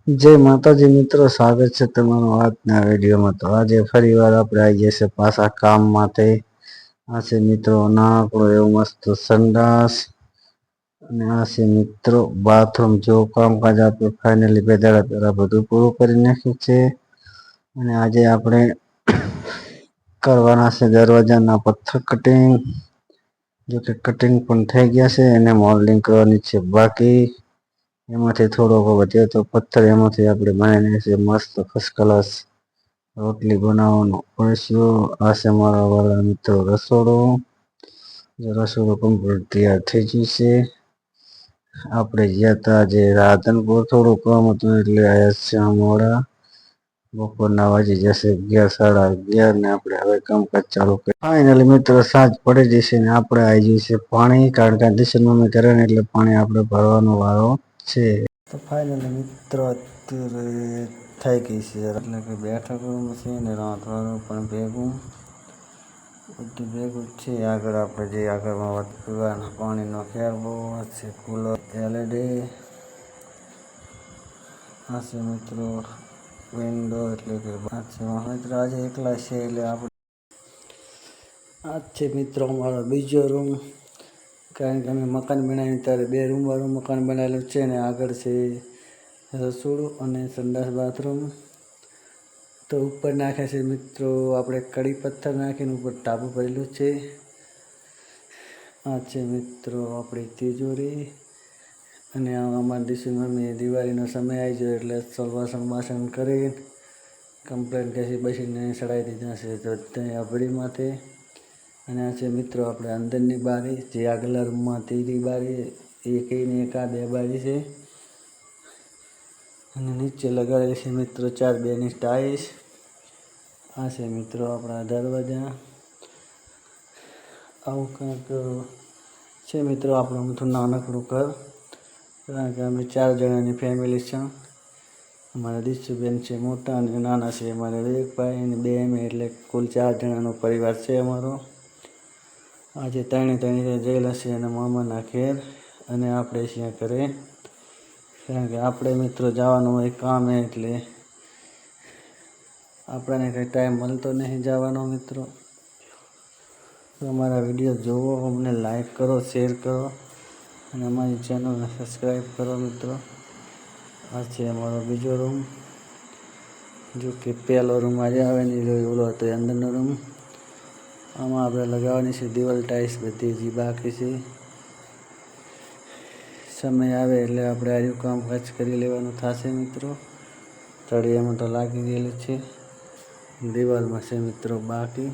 જય માતાજી મિત્રો, સ્વાગત છે તમારું આજના વિડીયોમાં। તો આજે ફરી વાર આપણે આવી જશે પાછા કામ માટે। આ છે મિત્રો નાનકડો એવું મસ્ત સંડાસ, અને આ છે મિત્રો બાથરૂમ। જો કામકાજ આપણે ફાઇનલી બેદાડા પહેલા બધું પૂરું કરી નાખ્યું છે, અને આજે આપણે કરવાના છે દરવાજાના પથ્થર કટિંગ। જો કે કટિંગ પણ થઈ ગયા છે, એને મોલ્ડિંગ કરવાની છે બાકી। એમાંથી થોડોક વધ્યો તો પથ્થર, એમાંથી આપણે બનાવીને છે મસ્ત ફર્સ્ટ ક્લાસ રોટલી બનાવવાનો પડશે। આ છે મારા વાળા મિત્રો રસોડો। રસોડું કમ્પ્લીટ તૈયાર થઈ ગયું છે। આપણે ગયા હતા જે રાધનપુર, થોડું કામ હતું એટલે આયા છે મોડા। બપોરના વાગી જશે 11, સાડા 11 ને આપણે હવે કામકાજ ચાલુ કરીએ। ફાઇનલી મિત્રો સાંજ પડી જશે ને આપણે આવી જઈશે પાણી, કારણ કે દિશા મમ્મી કરે ને એટલે પાણી આપણે ભરવાનો વારો છે। તો ફાઇનલી મિત્રો અત્યારે થઈ ગઈ છે, એટલે કે બેઠક રૂમ છે ને રાંધવાનું પણ ભેગું બધું ભેગું છે। આગળ આપણે જે આગળમાં પીવાના પાણીનો ખેર બહુ છે, કુલર, એલઈડી। આ છે મિત્રો વિન્ડો, એટલે કે મિત્રો આજે એકલા છે એટલે આપણે આ છે મિત્રો અમારો બીજો રૂમ, કારણ કે અમે મકાન બનાવીને ત્યારે 2 રૂમવાળું મકાન બનાવેલું છે, ને આગળ છે રસોડું અને સંડાસ બાથરૂમ। તો ઉપર નાખે છે મિત્રો આપણે કડી પથ્થર નાખીને ઉપર ટાપુ ભરેલું છે। આ છે મિત્રો આપણી તિજોરી, અને અમારા દિશા મમ્મી દિવાળીનો સમય આવી ગયો એટલે વાસણ બાસણ કરી કમ્પ્લેટ ઘસી બસીને ચડાવી દીધા છે તો ત્યાં અભડી માથે। અને આ છે મિત્રો આપણે અંદરની બારી, જે આગલા રૂમમાં ત્રીજી બારી, એકને એક આ 2 બારી છે। અને નીચે લગાડેલી છે મિત્રો 4-2ની ટાઈલ્સ। આ છે મિત્રો આપણા દરવાજા। આવું કંઈક છે મિત્રો આપણું બધું નાનકડું ઘર, કારણ કે અમે 4 જણાની ફેમિલી છે। અમારા દીશુબેન છે મોટા, અને નાના છે અમારા 1 ભાઈ અને 2 અમે, એટલે કુલ 4 જણાનો પરિવાર છે અમારો। આજે 3 જયેલા છે અને મામાના ઘેર, અને આપણે ત્યાં ઘરે, કારણ કે આપણે મિત્રો જવાનું હોય કામે, એટલે આપણને કંઈ ટાઈમ મળતો નહીં જવાનો મિત્રો। તો અમારા વિડીયો જોવો, અમને લાઈક કરો, શેર કરો, અને અમારી ચેનલને સબસ્ક્રાઈબ કરો મિત્રો। આ છે અમારો બીજો રૂમ, જો કે પહેલો રૂમ આજે આવે ને ઓલો હતો એ અંદરનો રૂમ। આમાં આપણે લગાવવાની છે દિવાલ ટાઈલ્સ, બધી જે બાકી છે। સમય આવે એટલે આપણે આર્યું કામકાજ કરી લેવાનું થશે મિત્રો। તળિયામાં તો લાગી ગયેલું છે, દિવાલમાં છે મિત્રો બાકી।